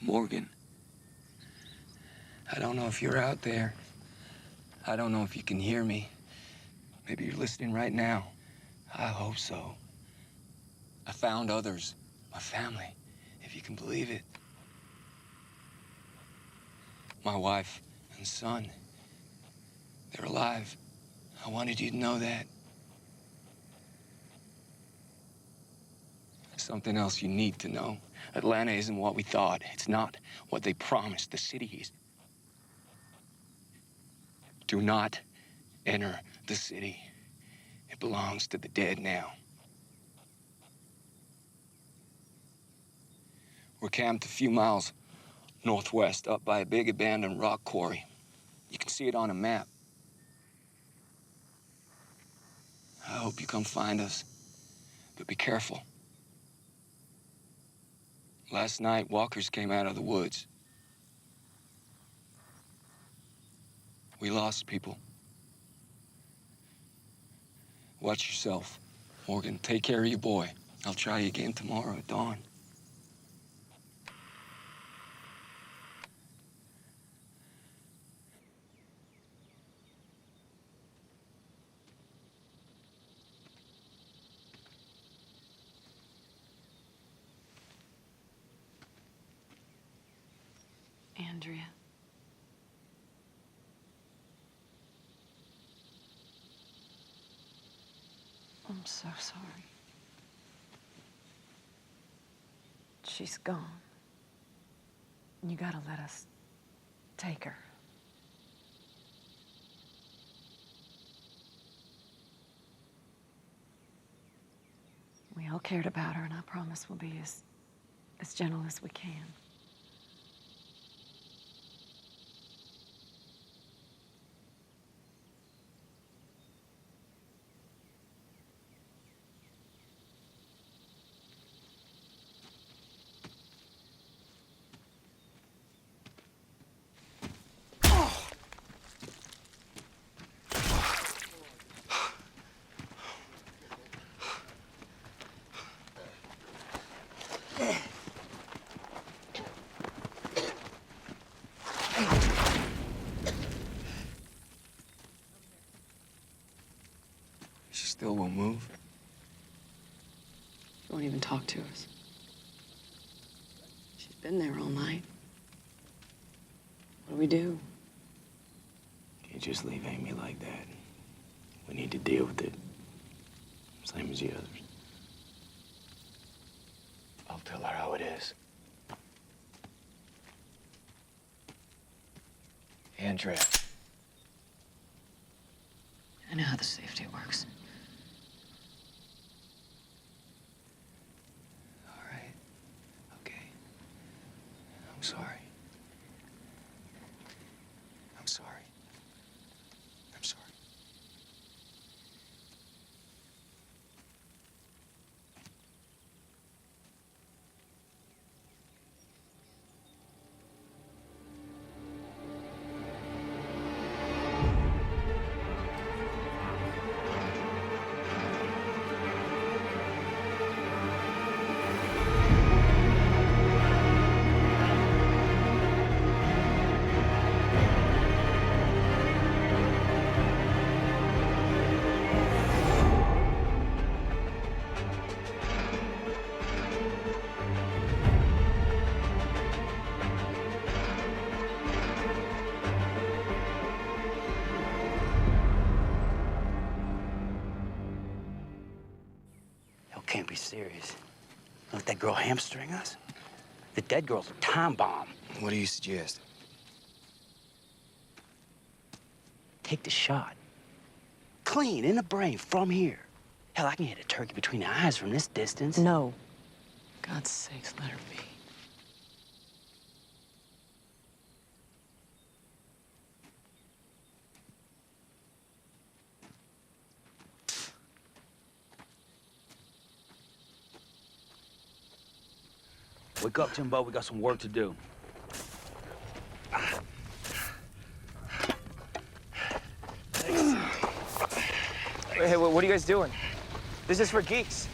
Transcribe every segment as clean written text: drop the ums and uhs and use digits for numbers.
Morgan, I don't know if you're out there. I don't know if you can hear me. Maybe you're listening right now. I hope so. I found others, my family, if you can believe it. My wife and son, they're alive. I wanted you to know that. Something else you need to know. Atlanta isn't what we thought. It's not what they promised. The city is. Do not enter the city. It belongs to the dead now. We're camped a few miles northwest, up by a big abandoned rock quarry. You can see it on a map. I hope you come find us, but be careful. Last night, walkers came out of the woods. We lost people. Watch yourself, Morgan. Take care of your boy. I'll try you again tomorrow at dawn. Andrea. I'm so sorry. She's gone. You gotta let us take her. We all cared about her, and I promise we'll be as gentle as we can. She still won't move. She won't even talk to us. She's been there all night. What do we do? Can't just leave Amy like that. We need to deal with it. Same as the others. I'll tell her how it is. Andrea. I know how the safety works. All right. Okay. I'm sorry. I'm sorry. I'm sorry. Can't be serious. Let that girl hamstring us? The dead girl's a time bomb. What do you suggest? Take the shot. Clean, in the brain, from here. Hell, I can hit a turkey between the eyes from this distance. No. God's sakes, let her be. Wake up, Timbo. We got some work to do. Hey, what are you guys doing? This is for geeks.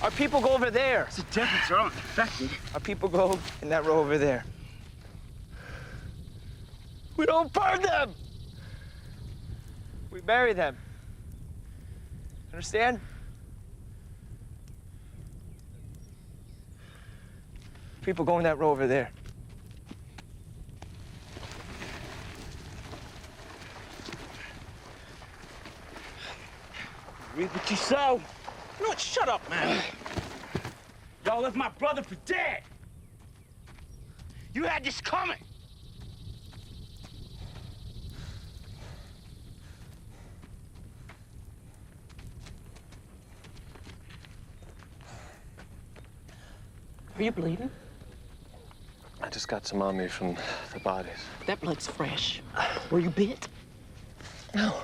Our people go over there. It's a difference. They're all infected. Our people go in that row over there. We don't burn them. We bury them. Understand? People go in that row over there. Reap what you sow. You know what? Shut up, man. Y'all left my brother for dead. You had this coming. Are you bleeding? I just got some on me from the bodies. That blood's fresh. Were you bit? No.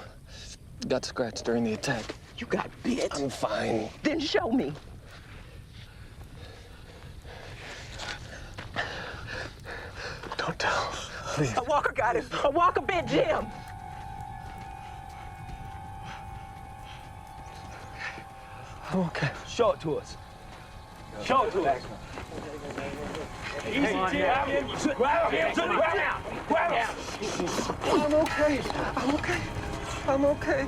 Got scratched during the attack. You got bit? I'm fine. Then show me. Don't tell. Please. A walker got him. A walker bit Jim. I'm okay. Show it to us. Show it to us. Easy, Jim. Grab him. Grab him. I'm okay. I'm okay. I'm okay.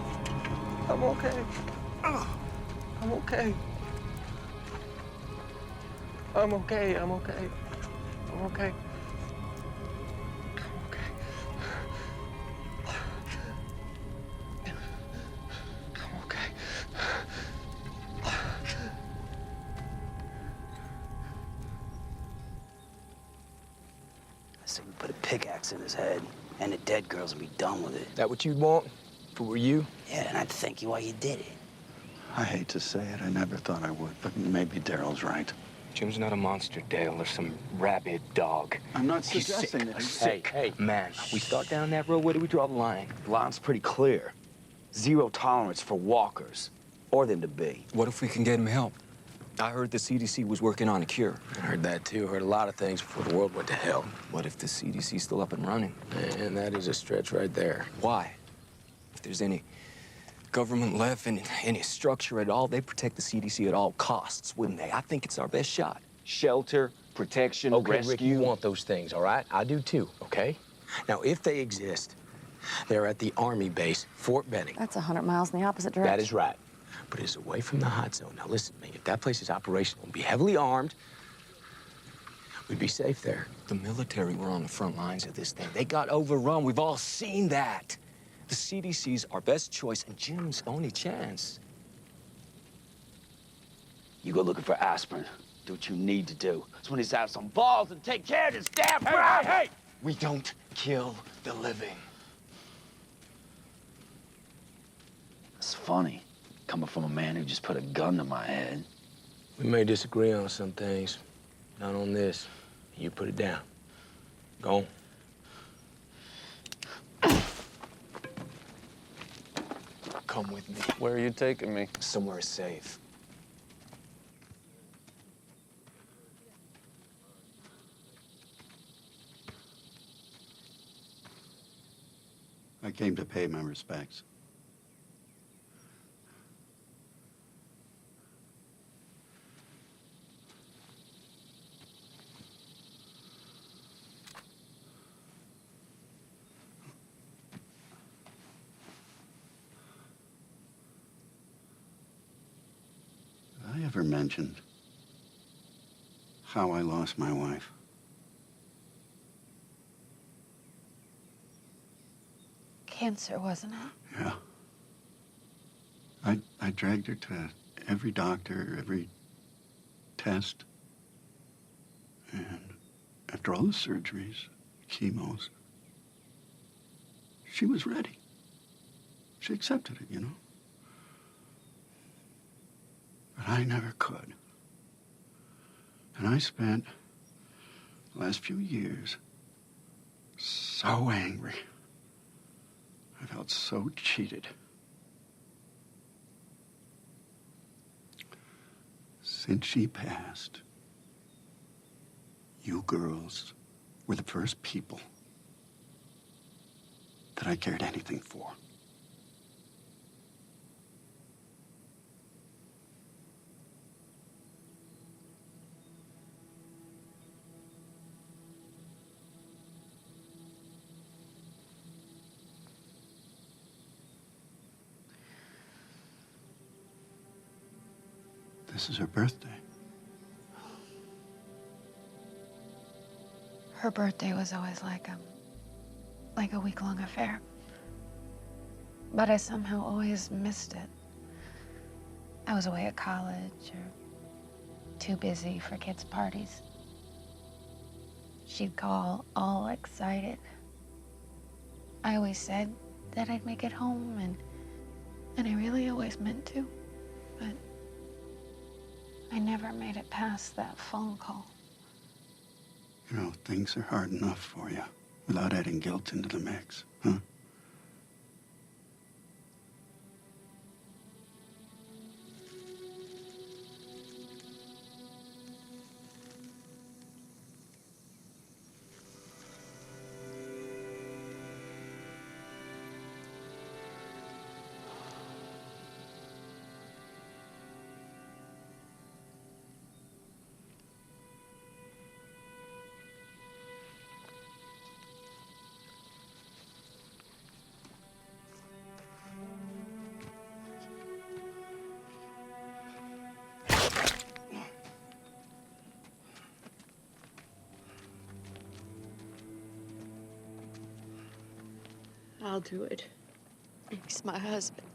I'm okay. I'm okay. I'm okay. I'm okay. I'm okay. I'm okay. I said we put a pickaxe in his head, and the dead girls will be done with it. That what you'd want if it were you? Yeah, and I'd thank you while you did it. I hate to say it, I never thought I would, but maybe Daryl's right. Jim's not a monster, Dale, or some rabid dog. I'm not He's suggesting sick. that he's Hey, hey, man, we start down that road, where do we draw the line? The line's pretty clear. Zero tolerance for walkers, or them to be. What if we can get him help? I heard the CDC was working on a cure. I heard that too. Heard a lot of things before the world went to hell. What if the CDC's still up and running? And that is a stretch right there. Why? If there's any government left and any structure at all, they'd protect the CDC at all costs, wouldn't they? I think it's our best shot. Shelter, protection, Okay, rescue. Rick, you want those things, all right? I do too, okay? Now, if they exist, they're at the Army base, Fort Benning. That's 100 miles in the opposite direction. That is right. But it's away from the hot zone. Now, listen to me. If that place is operational and be heavily armed, we'd be safe there. The military were on the front lines of this thing. They got overrun. We've all seen that. The CDC's our best choice and Jim's only chance. You go looking for aspirin. Do what you need to do. So when he's have some balls and take care of this damn crowd. Hey! We don't kill the living. It's funny, coming from a man who just put a gun to my head. We may disagree on some things, not on this. You put it down. Go on. Come with me. Where are you taking me? Somewhere safe. I came to pay my respects. Did I ever mention how I lost my wife? Cancer, wasn't it? Yeah. I dragged her to every doctor, every test. And after all the surgeries, chemos, she was ready. She accepted it, you know? But I never could. And I spent the last few years so angry. I felt so cheated. Since she passed, you girls were the first people that I cared anything for. This is her birthday. Her birthday was always like a week-long affair. But I somehow always missed it. I was away at college or too busy for kids' parties. She'd call all excited. I always said that I'd make it home, and I really always meant to, but I never made it past that phone call. You know, things are hard enough for you without adding guilt into the mix, huh? I'll do it. He's my husband.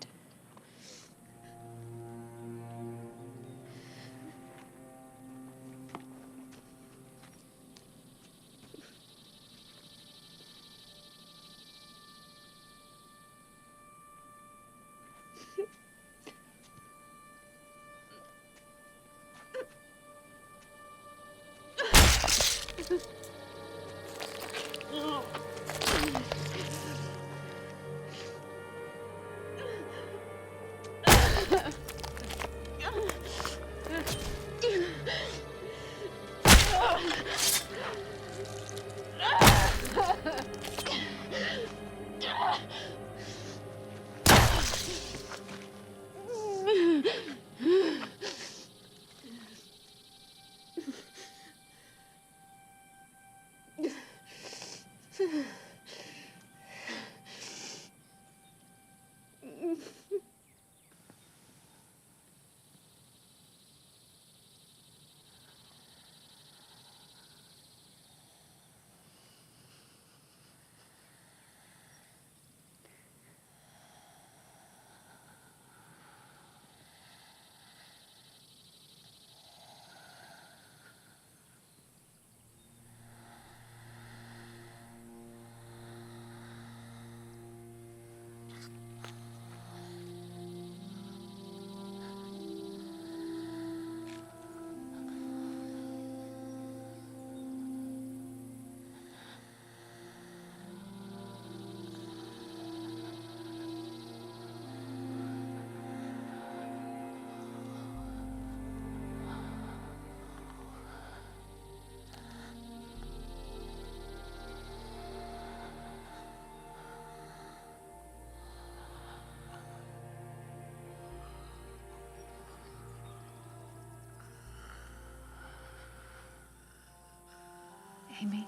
Amy.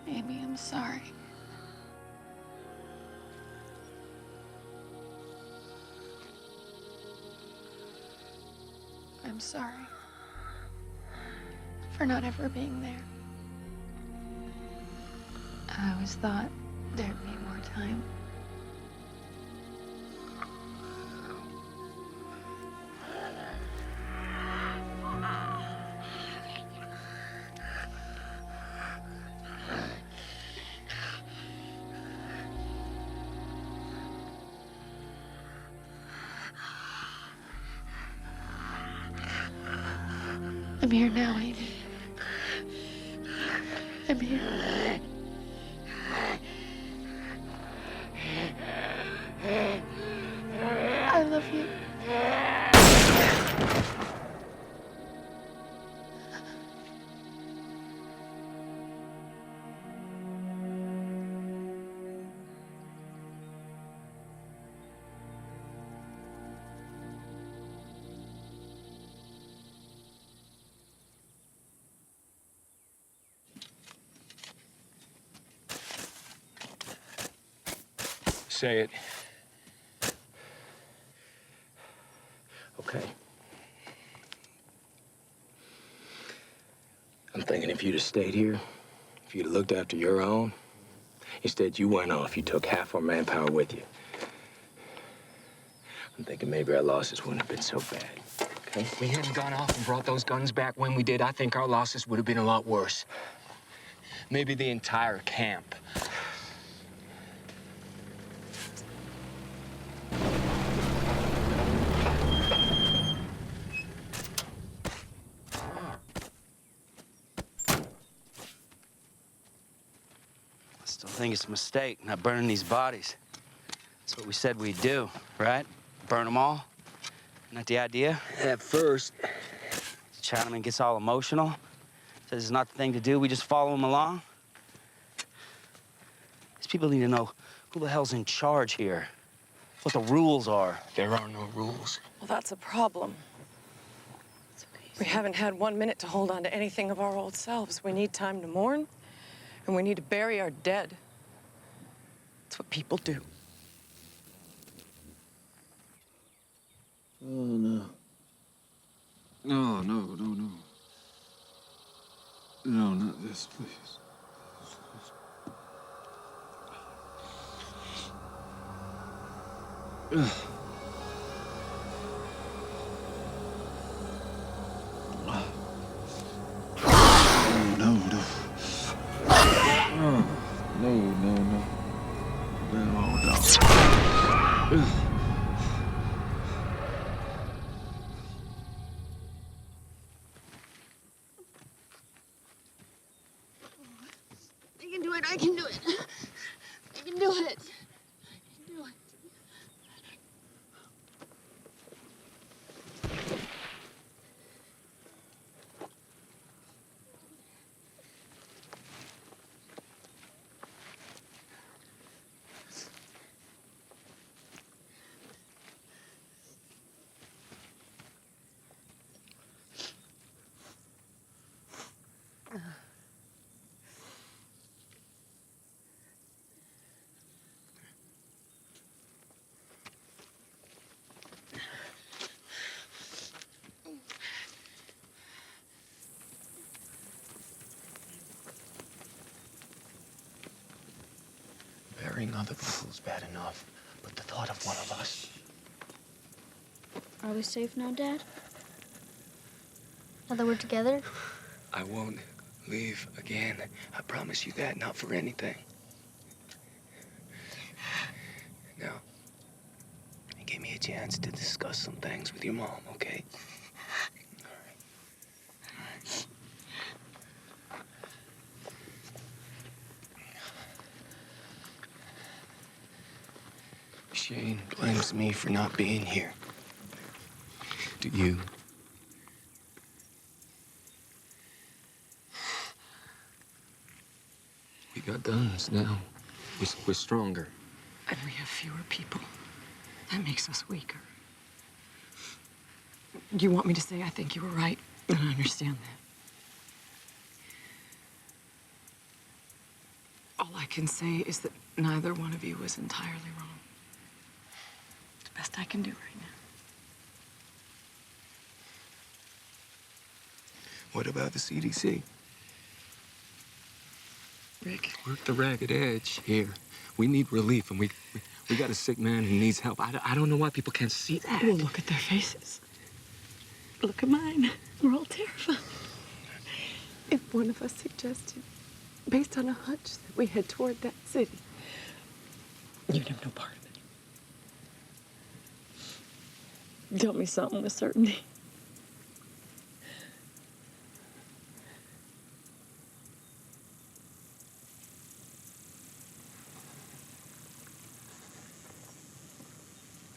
Amy, I'm sorry. I'm sorry for not ever being there. I always thought there'd be more time. I'm here now, Amy. I'm here. I love you. Say it. Okay. I'm thinking if you'd have stayed here, if you'd have looked after your own, instead you went off, you took half our manpower with you. I'm thinking maybe our losses wouldn't have been so bad. Okay? If we hadn't gone off and brought those guns back when we did, I think our losses would have been a lot worse. Maybe the entire camp. I still think it's a mistake not burning these bodies. That's what we said we'd do, right? Burn them all? Not the idea? At first, Chinaman gets all emotional. Says it's not the thing to do, we just follow him along. These people need to know who the hell's in charge here, what the rules are. there are no rules. Well, that's a problem. We haven't had 1 minute to hold on to anything of our old selves. We need time to mourn, and we need to bury our dead. That's what people do. Oh, no. No, no, no, no. No, not this, please. Ugh. No, no, no. Oh, no, no, no. No, no. Ugh. I can do it. I can do it. I can do it. I can do it. Burying other people's bad enough, but the thought of one of us. Are we safe now, Dad? Now that we're together? I won't leave again. I promise you that, not for anything. Now, give me a chance to discuss some things with your mom, okay? Shane blames me for not being here. Do you? We got guns now. We're stronger. And we have fewer people. That makes us weaker. You want me to say I think you were right, and I understand that. All I can say is that neither one of you was entirely wrong. It's the best I can do right now. What about the CDC? Rick, We're at the ragged edge here. We need relief, and we got a sick man who needs help. I don't know why people can't see that. well, look at their faces. Look at mine. We're all terrified. If one of us suggested, based on a hunch, that we head toward that city, you'd have no part of it. Tell me something with certainty.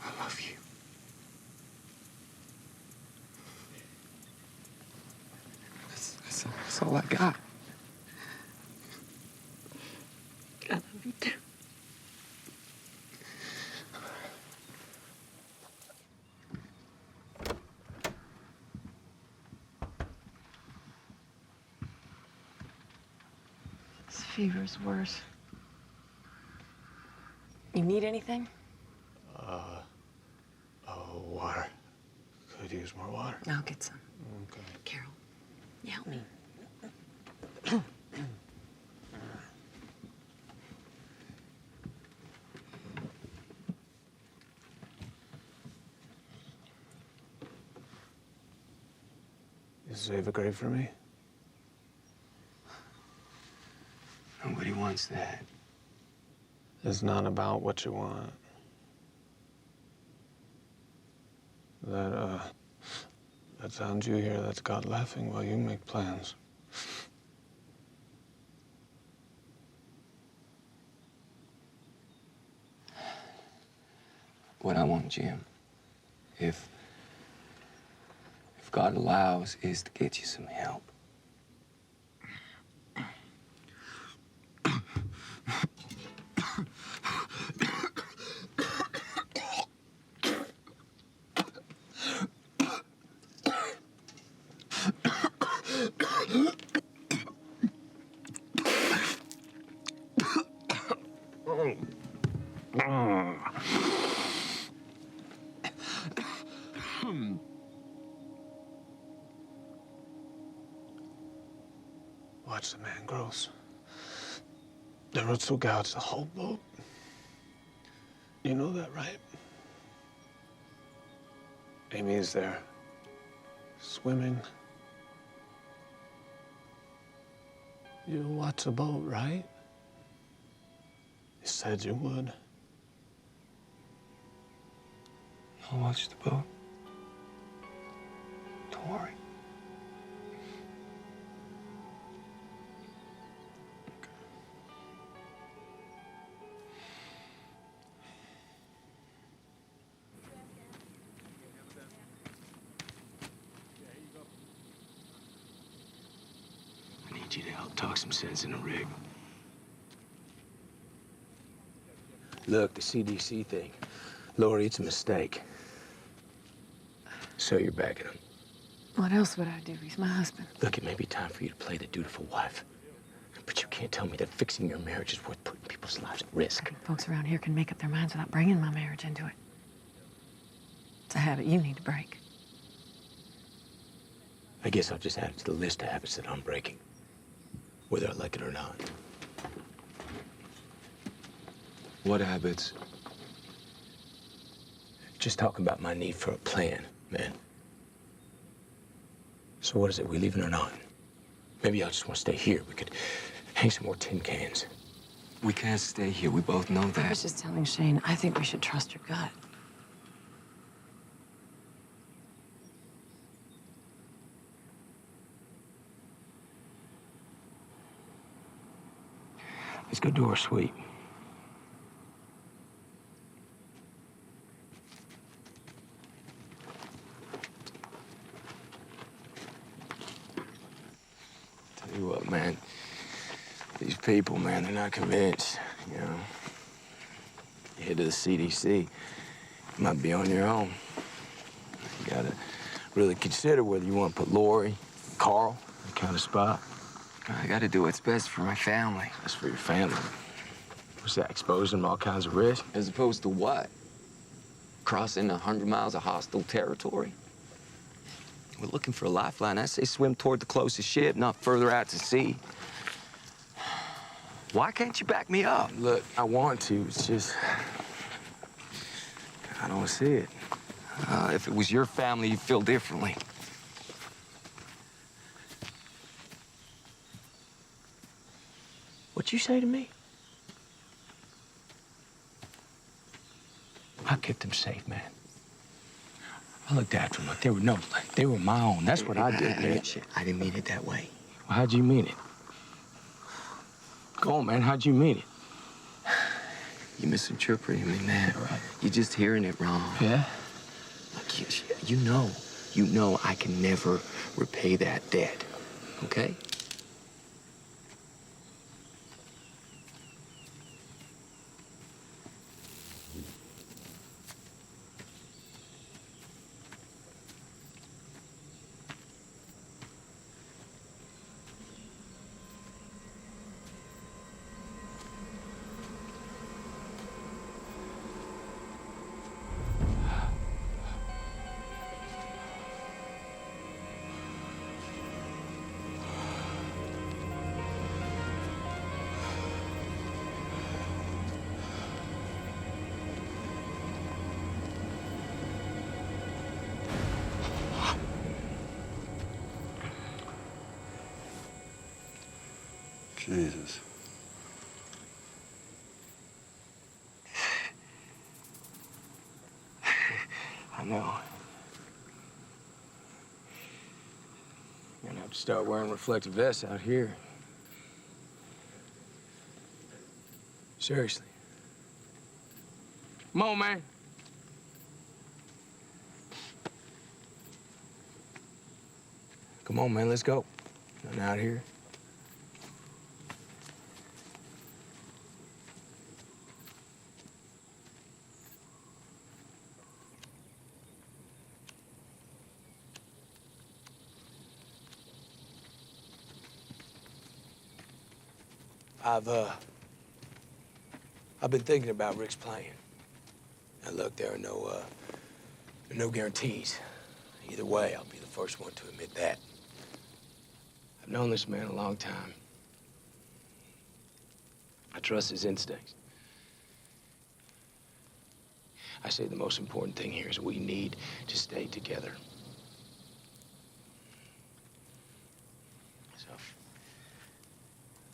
I love you. That's all I got. I love you too. This fever's worse. You need anything? Oh, water. Could use more water. I'll get some. Okay. Carol, you help me. You save a grave for me? Nobody wants that. It's not about what you want. That sounds you hear, that's God laughing while you make plans. What I want, Jim, if God allows, is to get you some help. Watch the man grows. The roots will gouge the whole boat. You know that, right? Amy is there, swimming. You'll watch the boat, right? You said you would. I'll watch the boat. Don't worry. I need you to help talk some sense in the rig. Look, the CDC thing. Lori, it's a mistake. So you're backing him. What else would I do? He's my husband. Look, it may be time for you to play the dutiful wife. But you can't tell me that fixing your marriage is worth putting people's lives at risk. Folks around here can make up their minds without bringing my marriage into it. It's a habit you need to break. I guess I'll just add it to the list of habits that I'm breaking, whether I like it or not. What habits? Just talking about my need for a plan, man. So what is it, we leaving or not? Maybe I just want to stay here. We could hang some more tin cans. We can't stay here. We both know I that. was just telling Shane, I think we should trust your gut. Let's go do our sweep. Tell you what, man. These people, man, they're not convinced, you know. You head to the CDC, you might be on your own. You gotta really consider whether you want to put Lori, Carl, that kind of spot. I gotta do what's best for my family. That's for your family. What's that, exposing them to all kinds of risk? As opposed to what? Crossing 100 miles of hostile territory? We're looking for a lifeline. I say swim toward the closest ship, not further out to sea. Why can't you back me up? Look, I want to, it's just... I don't see it. If it was your family, you'd feel differently. What'd you say to me? I kept them safe, man. I looked after them like they were my own. That's what I did, man. I didn't mean it that way. Well, how'd you mean it? Go on, man, how'd you mean it? You misinterpreting me, man. Right. You're just hearing it wrong. Yeah? Look, you know I can never repay that debt, okay? Jesus. I know. You're gonna have to start wearing reflective vests out here. Seriously. Come on, man. Come on, man, let's go. Nothing out here. I've been thinking about Rick's plan. Now look, there are no guarantees. Either way, I'll be the first one to admit that. I've known this man a long time. I trust his instincts. I say the most important thing here is we need to stay together. So,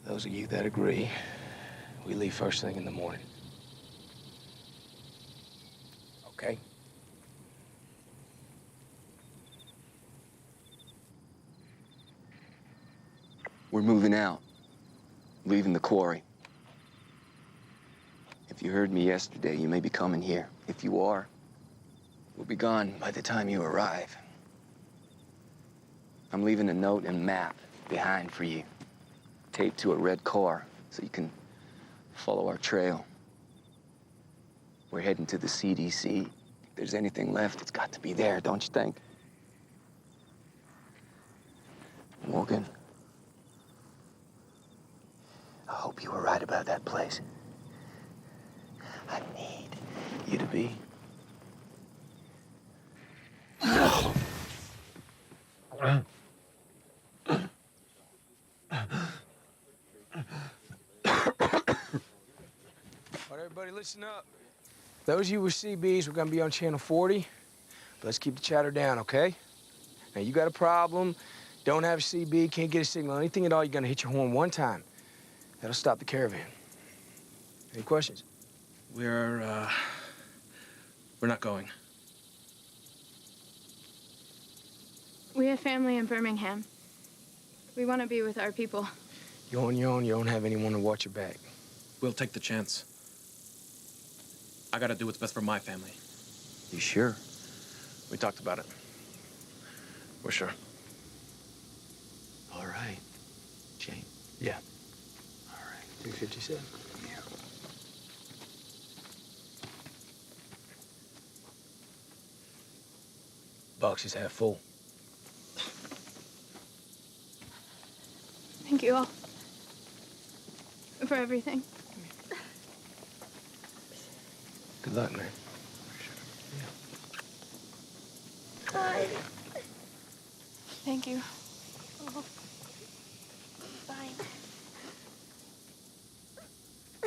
those of you that agree, we leave first thing in the morning. Okay? We're moving out, leaving the quarry. If you heard me yesterday, you may be coming here. If you are, we'll be gone by the time you arrive. I'm leaving a note and map behind for you, taped to a red car so you can follow our trail. We're heading to the CDC. If there's anything left, it's got to be there, don't you think? Morgan, I hope you were right about that place. I need you to be. All right, everybody, listen up. Those of you with CBs, we're gonna be on channel 40. But let's keep the chatter down, okay? Now, you got a problem, don't have a CB, can't get a signal, anything at all, you're gonna hit your horn one time. That'll stop the caravan. Any questions? We're not going. We have family in Birmingham. We want to be with our people. You're on your own, you don't have anyone to watch your back. We'll take the chance. I gotta do what's best for my family. You sure? We talked about it. We're sure. All right. Jane. Yeah. All right, 357. Yeah. Box is half full. Thank you all for everything. Good luck, man. Bye. Thank you. Oh. Bye.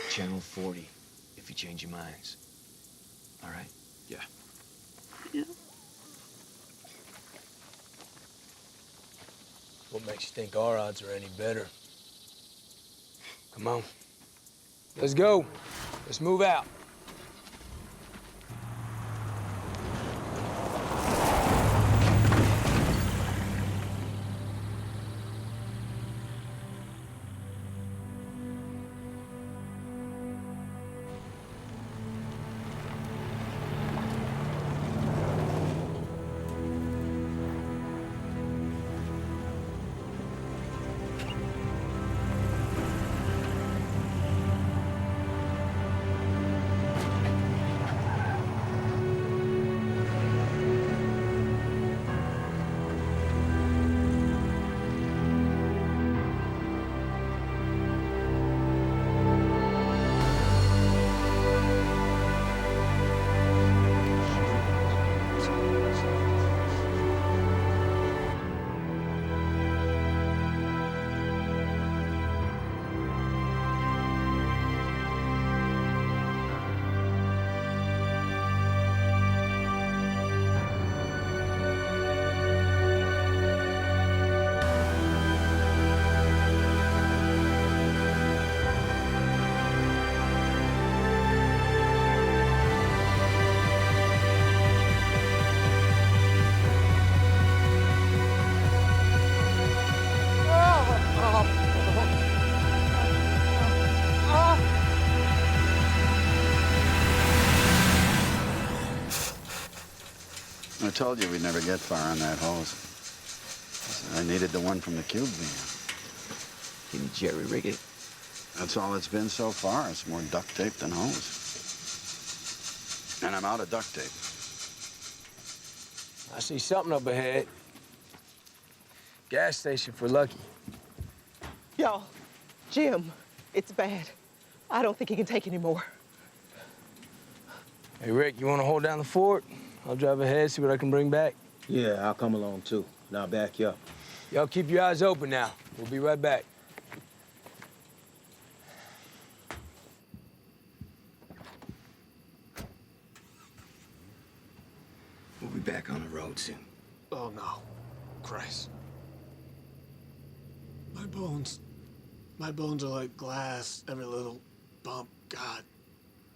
Channel 40, if you change your minds. All right? Yeah. Yeah. What makes you think our odds are any better? Come on. Let's go. Let's move out. I told you we'd never get far on that hose. I needed the one from the cube van. Can you jerry-rig it? That's all it's been so far. It's more duct tape than hose. And I'm out of duct tape. I see something up ahead. Gas station for Lucky. Y'all, Jim, it's bad. I don't think he can take any more. Hey, Rick, you want to hold down the fort? I'll drive ahead, see what I can bring back. Yeah, I'll come along, too. And I'll back you up. Y'all keep your eyes open now. We'll be right back. We'll be back on the road soon. Oh, no. Christ. My bones are like glass. Every little bump. God,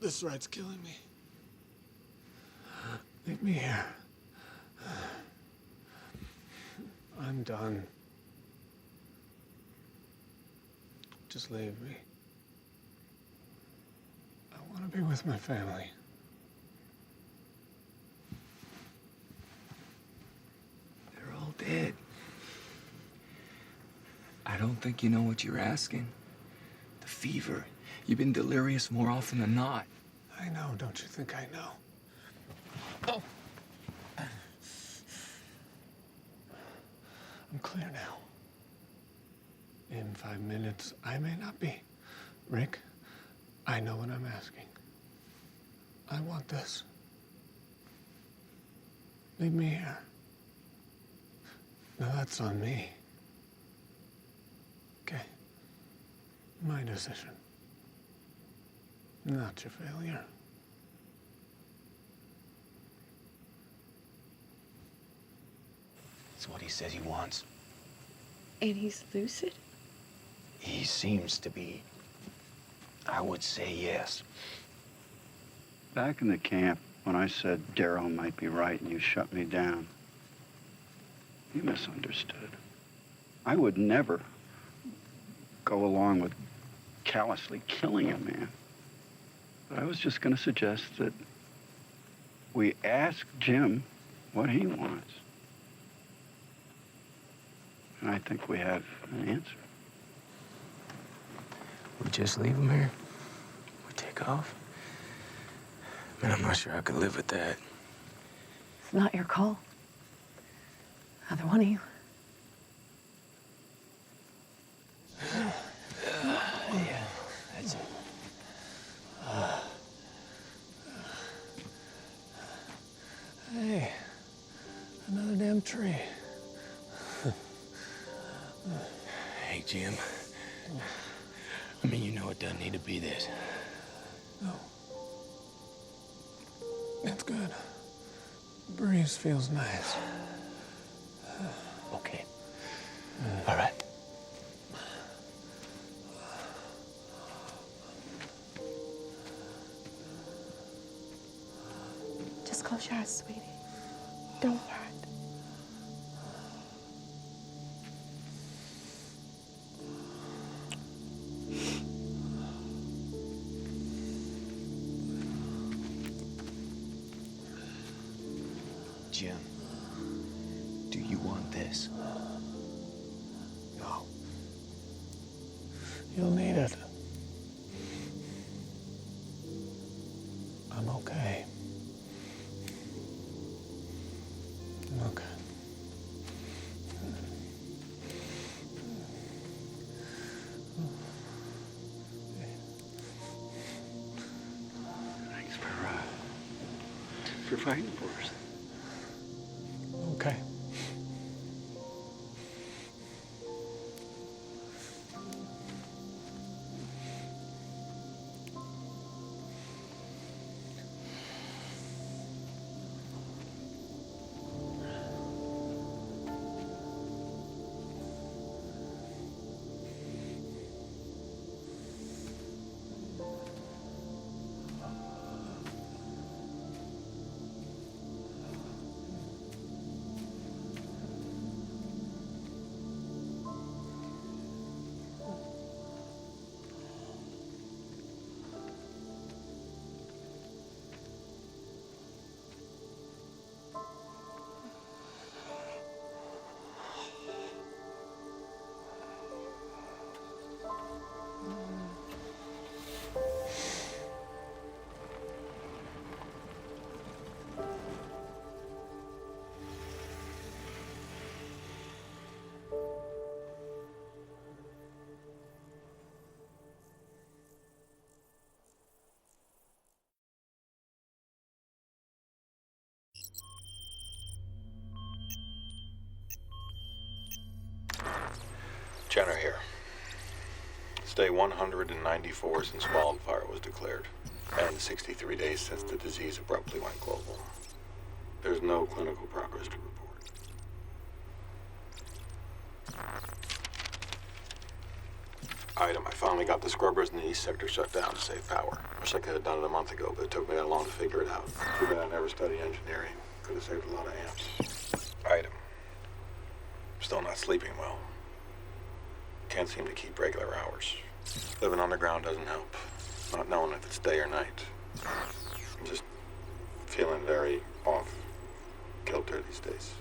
this ride's killing me. Leave me here. I'm done. Just leave me. I want to be with my family. They're all dead. I don't think you know what you're asking. The fever. You've been delirious more often than not. I know, don't you think I know? Oh. I'm clear now. In 5 minutes, I may not be. Rick, I know what I'm asking. I want this. Leave me here. Now that's on me. Okay. My decision. Not your failure. That's what he says he wants. And he's lucid? He seems to be. I would say yes. Back in the camp, when I said Daryl might be right and you shut me down, you misunderstood. I would never go along with callously killing a man. But I was just going to suggest that we ask Jim what he wants. And I think we have an answer. We just leave him here? We take off? Man, I'm not sure I could live with that. It's not your call. Either one of you. Yeah, that's it. Hey, another damn tree. Hey, Jim. I mean, you know it doesn't need to be this. No. It's good. The breeze feels nice. Okay. All right. Just close your eyes, sweetie. Don't worry. Jim, do you want this? No. You'll need it. I'm okay. I'm okay. Thanks for fighting for us. Okay. Jenner here. It's day 194 since wildfire was declared, and 63 days since the disease abruptly went global. There's no clinical progress to report. Item, I finally got the scrubbers in the east sector shut down to save power. Wish I could have done it a month ago, but it took me that long to figure it out. Too bad I never studied engineering. Could have saved a lot of amps. Item. Still not sleeping well. Can't seem to keep regular hours. Living underground doesn't help. Not knowing if it's day or night. I'm just feeling very off kilter these days.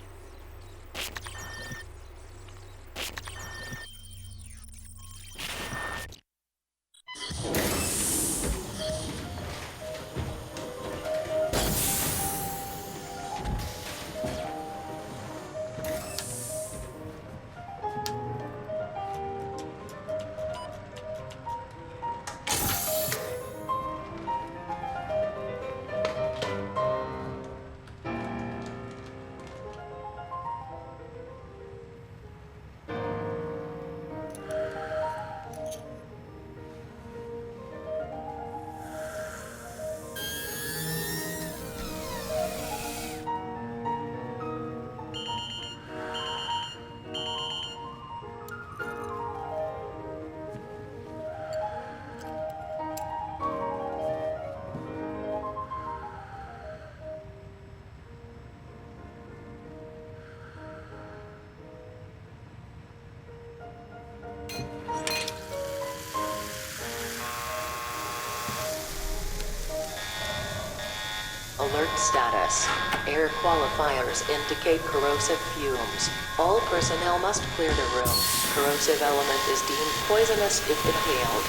Alert status. Air qualifiers indicate corrosive fumes. All personnel must clear the room. Corrosive element is deemed poisonous if inhaled.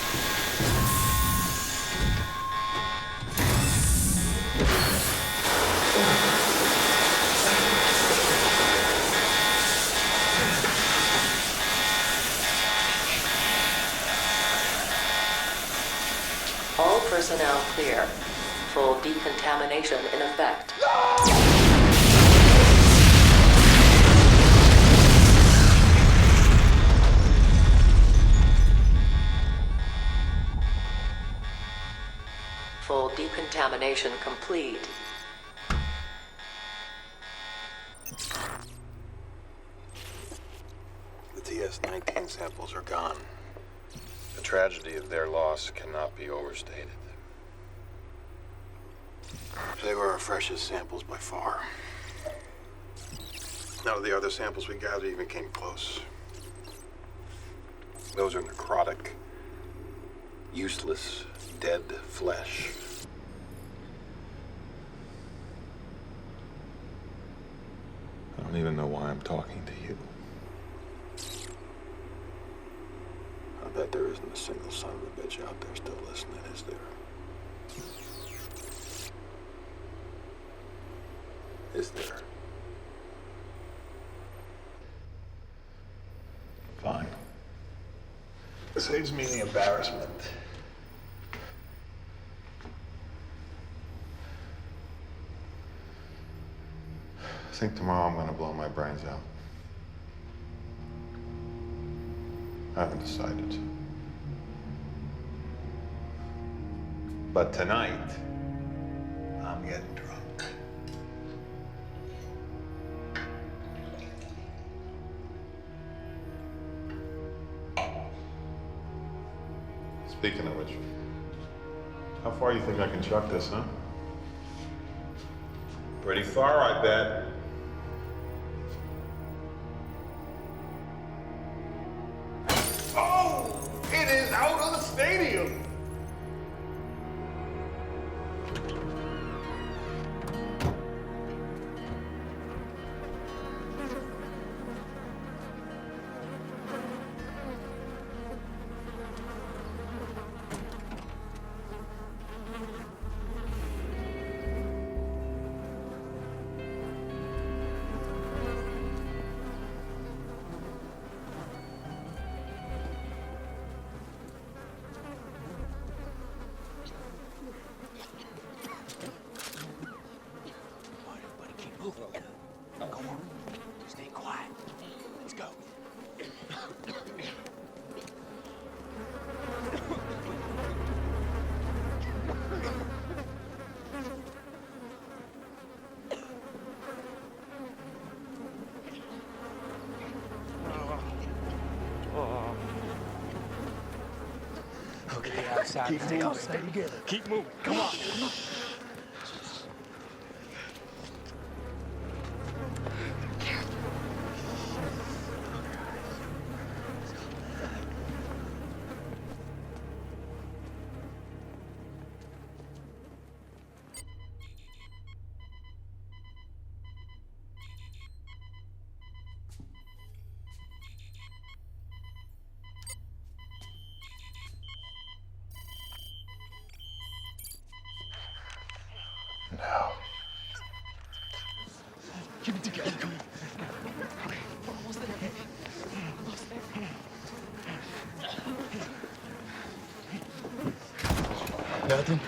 All personnel clear. Full decontamination in effect. Full decontamination complete. The TS-19 samples are gone. The tragedy of their loss cannot be overstated. They were our freshest samples by far. None of the other samples we gathered even came close. Those are necrotic, useless, dead flesh. I don't even know why I'm talking to you. I bet there isn't a single son of a bitch out there still listening, is there? Is there? Fine. It saves me the embarrassment. I think tomorrow I'm gonna blow my brains out. I haven't decided. But tonight, I'm getting drunk. Speaking of which, how far you think I can chuck this, huh? Pretty far, I bet. Oh! It is out of the stadium! side. Keep moving. Stay together. Keep moving. Come on. No. Keep it together. Come on. We're almost there. Almost there. Nothing.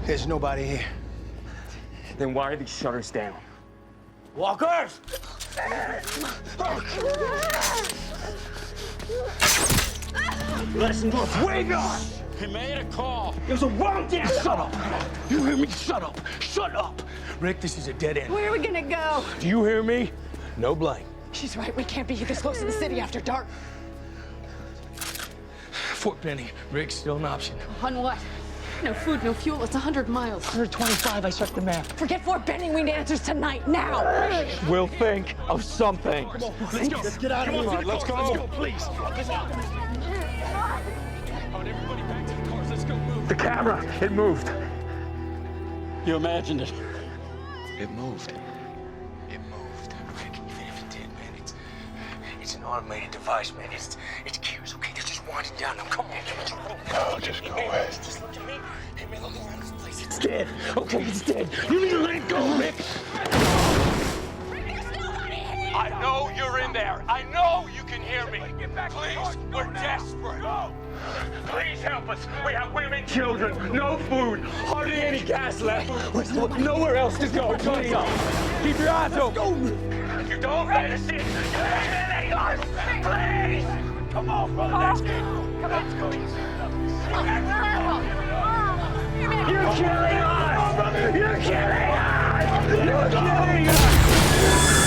There's nobody here. Then why are these shutters down? Walkers! Listen, what's way gone? He made a call. It was a wrong damn. Shut up. You hear me? Shut up. Shut up. Rick, this is a dead end. Where are we gonna go? Do you hear me? No blame. She's right. We can't be this close to the city after dark. Fort Benning. Rick's still an option. On what? No food, no fuel. It's 100 miles. 125, I checked the map. Forget Fort Benning. We need answers tonight, now. We'll think of something. Come on, let's go. Let's get out of here. Let's go. Let's go, please. Everybody back to the cars. Let's go move. The camera, it moved. You imagined it. It moved. It moved. Rick, even if it did, man, it's an automated device, man. It's gears, okay? They're just winding down. Now, come on, No, just go away. Just look at me. Hey, man, look around this place. It's Dead. Okay, it's dead. You need to let it go, Rick. I know you're in there. I know you can hear me. Please, we're desperate. Please help us. We have women, children, no food, hardly any gas left. Nowhere else to go. Please, keep your eyes open. You don't let us in. Please, come on, brother. Let's go. Let's go. You're killing us. You're killing us. You're killing us.